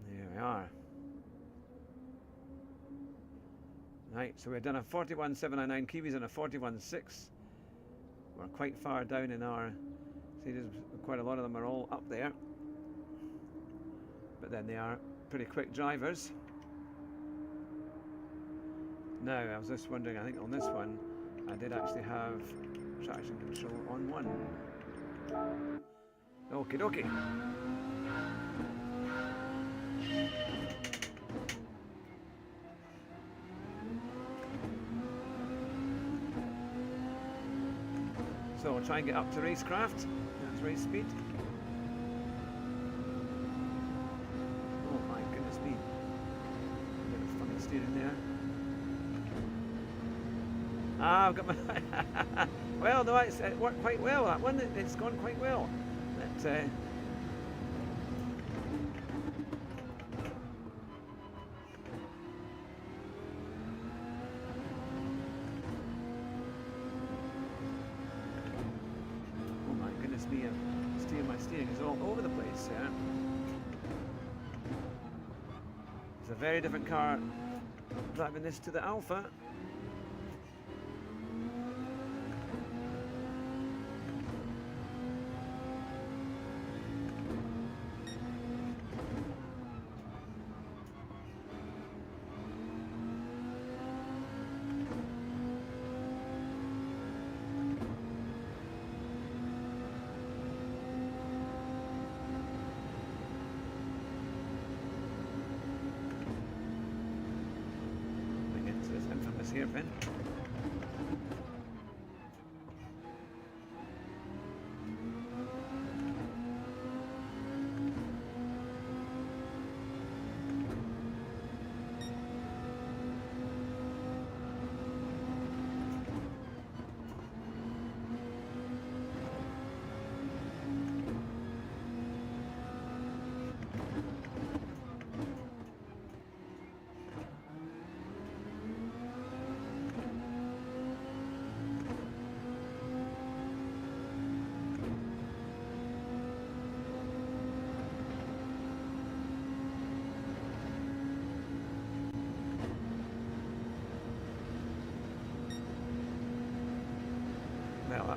There we are. Right, so we've done a 41.799, Kiwi's on a 41.6. We're quite far down in our, see there's quite a lot of them are all up there. But then they are pretty quick drivers. Now, I was just wondering, I think on this one, I did actually have traction control on one. Okie dokie. So we'll try and get up to racecraft. That's race speed. Oh my goodness me. A bit of funny steering there. Ah, I've got my... well, no, it worked quite well, that one. It's gone quite well. But, oh my goodness me, my steering is all over the place. Yeah. It's a very different car driving this to the Alpha. Here, Ben.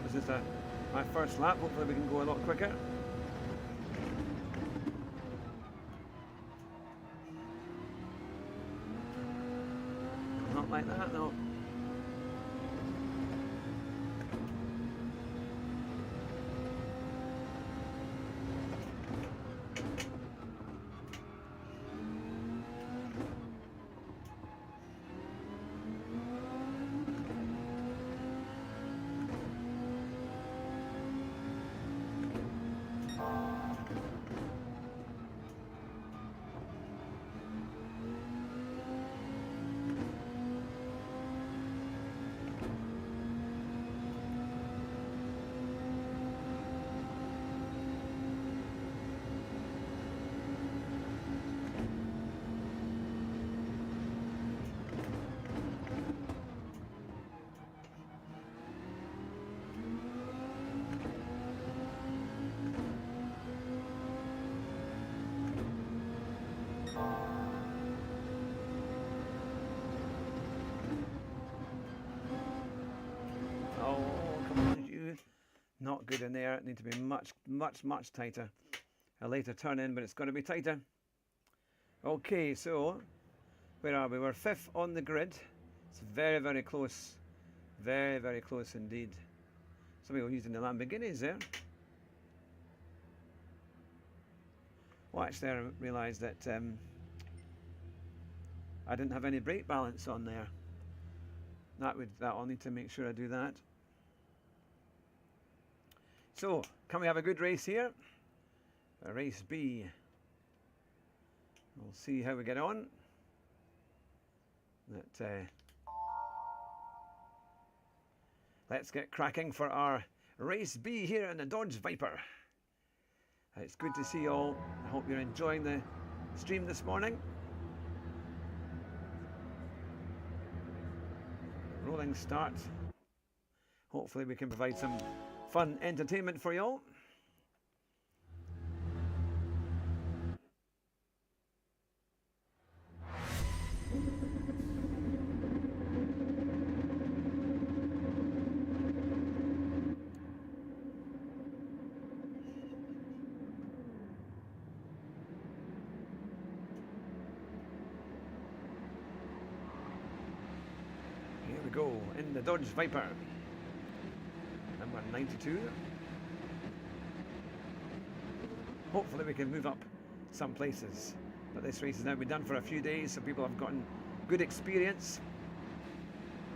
was just my first lap. Hopefully we can go a lot quicker. Not like that, no. Not good in there. It needs to be much tighter. A later turn in, but it's going to be tighter. Okay, so where are we? We're 5th on the grid. It's very close. Very close indeed. Some people using the Lamborghinis there. Well, actually, I realised that I didn't have any brake balance on there. I'll need to make sure I do that. So, can we have a good race here? A race B. We'll see how we get on. Let's get cracking for our race B here in the Dodge Viper. It's good to see you all. I hope you're enjoying the stream this morning. Rolling start. Hopefully we can provide some fun entertainment for you all. Here we go in the Dodge Viper. Number 92. Hopefully we can move up some places, but this race has now been done for a few days, so people have gotten good experience.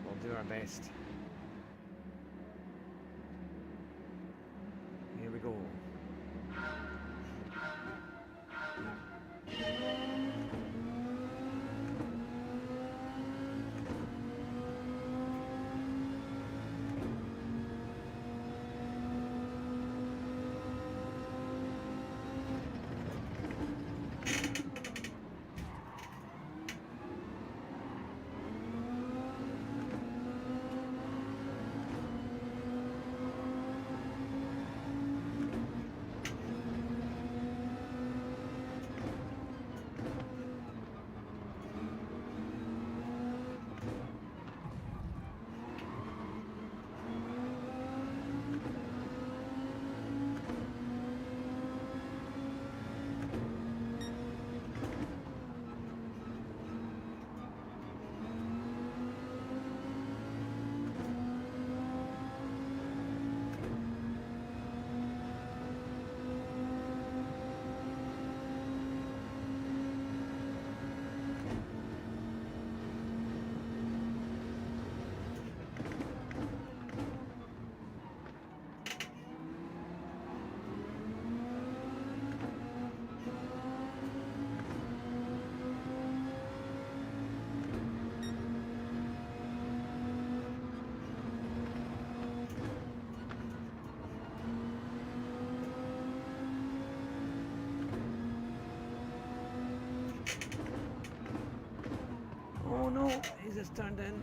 We'll do our best. Here we go. Oh no, he's just turned in.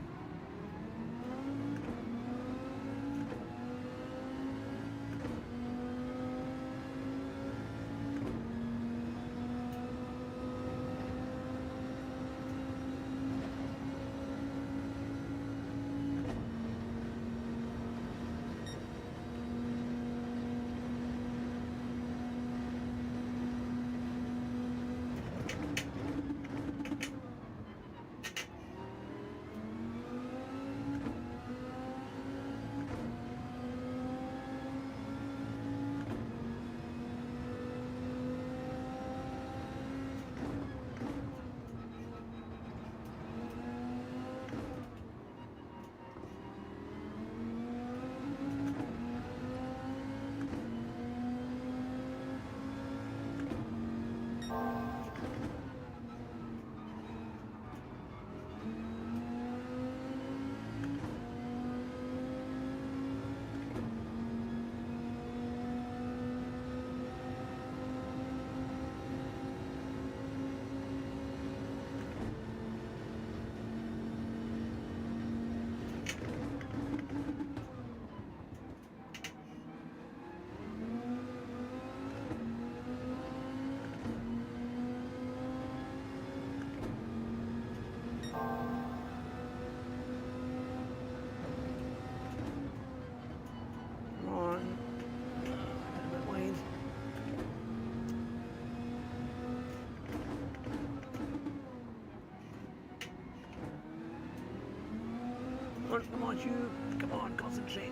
more. Come on, Hugh. Come on, concentrate.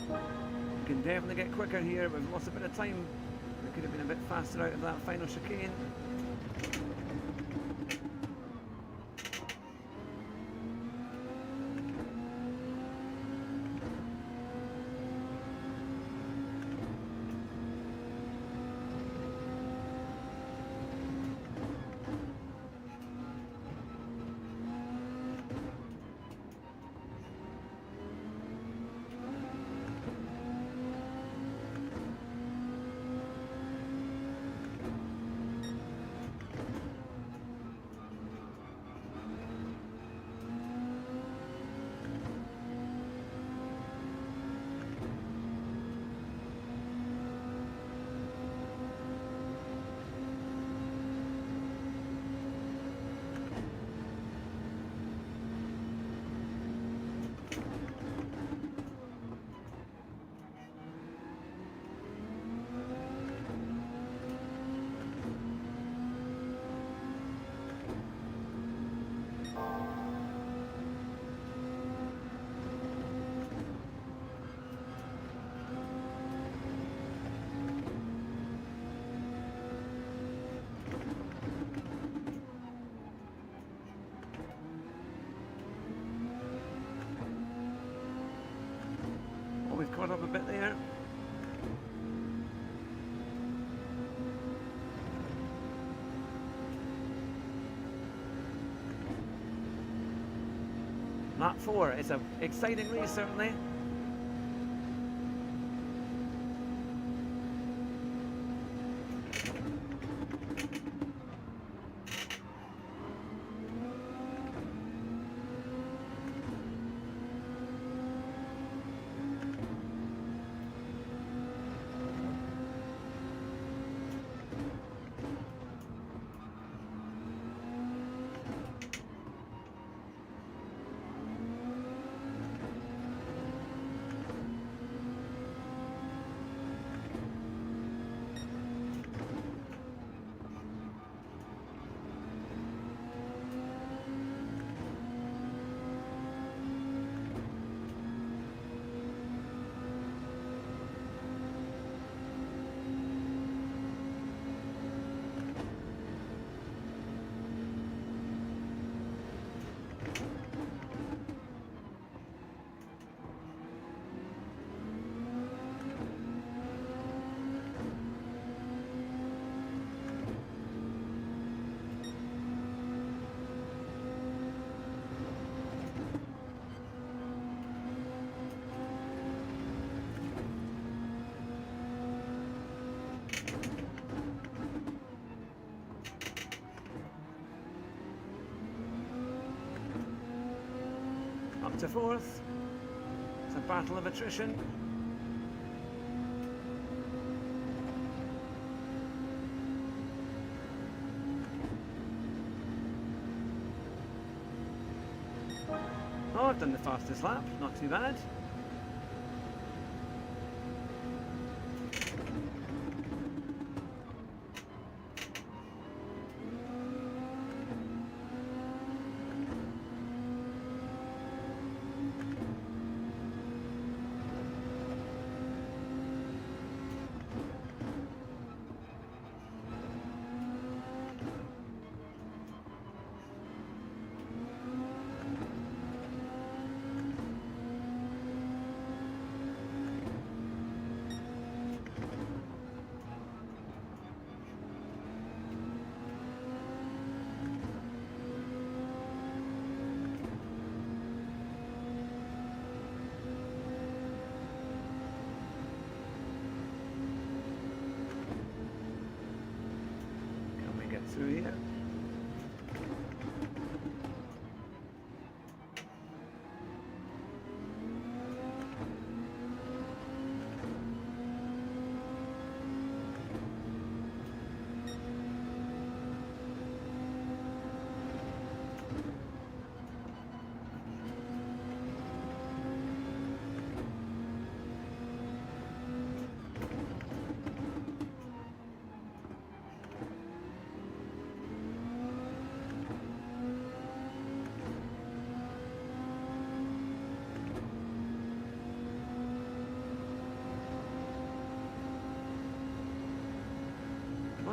We can definitely get quicker here. We've lost a bit of time. We could have been a bit faster out of that final chicane. We've caught up a bit there. Lap 4, it's an exciting race certainly. Up to 4th. It's a battle of attrition. Oh, I've done the fastest lap, not too bad.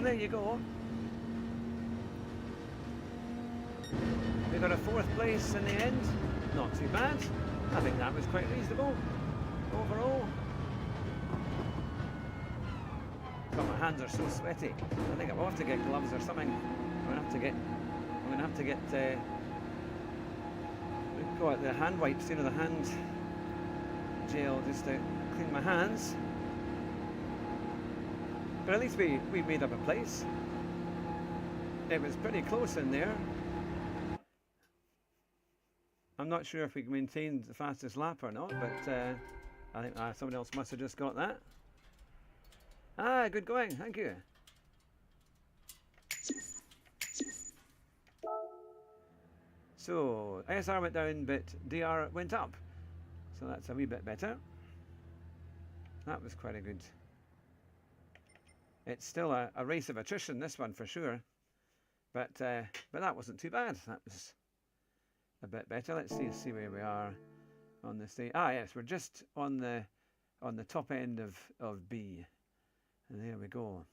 there you go. We got a 4th place in the end. Not too bad. I think that was quite reasonable overall. God, my hands are so sweaty. I think I'll have to get gloves or something. I'm gonna have to get call it the hand wipes, you know, the hand gel, just to clean my hands. But at least we made up a place. It was pretty close in there. I'm not sure if we maintained the fastest lap or not, but I think someone else must have just got that. Ah, good going, thank you. So, SR went down, but DR went up. So that's a wee bit better. That was quite a good... It's still a race of attrition, this one, for sure. But that wasn't too bad. That was a bit better. Let's see where we are on this day. Ah, yes, we're just on the top end of B. And there we go.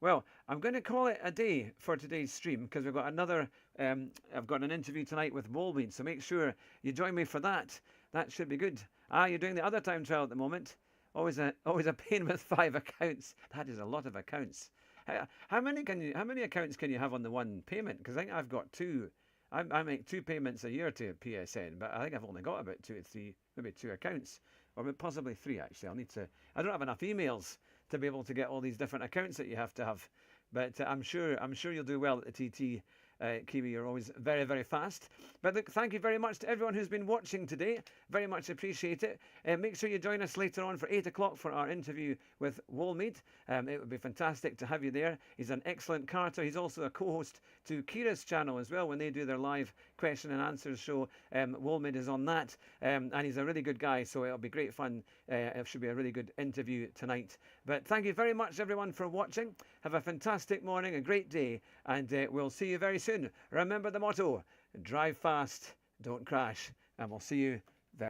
Well, I'm going to call it a day for today's stream because we've got another, I've got an interview tonight with Wolweed, so make sure you join me for that. That should be good. Ah, you're doing the other time trial at the moment. Always a pain with 5 accounts. That is a lot of accounts. How many accounts can you have on the one payment? Because I think I've got 2. I make 2 payments a year to PSN, but I think I've only got about 2 or 3, maybe 2 accounts, or possibly 3 actually. I don't have enough emails to be able to get all these different accounts that you have to have. But I'm sure you'll do well at the TT. Kiwi, you're always very, very fast. But look, thank you very much to everyone who's been watching today. Very much appreciate it. Make sure you join us later on for 8 o'clock for our interview with Wolweed. It would be fantastic to have you there. He's an excellent karter. He's also a co-host to Kira's channel as well when they do their live question and answers show. Wolweed is on that. And he's a really good guy, so it'll be great fun. It should be a really good interview tonight. But thank you very much, everyone, for watching. Have a fantastic morning, a great day, and we'll see you very soon. Remember the motto, drive fast, don't crash, and we'll see you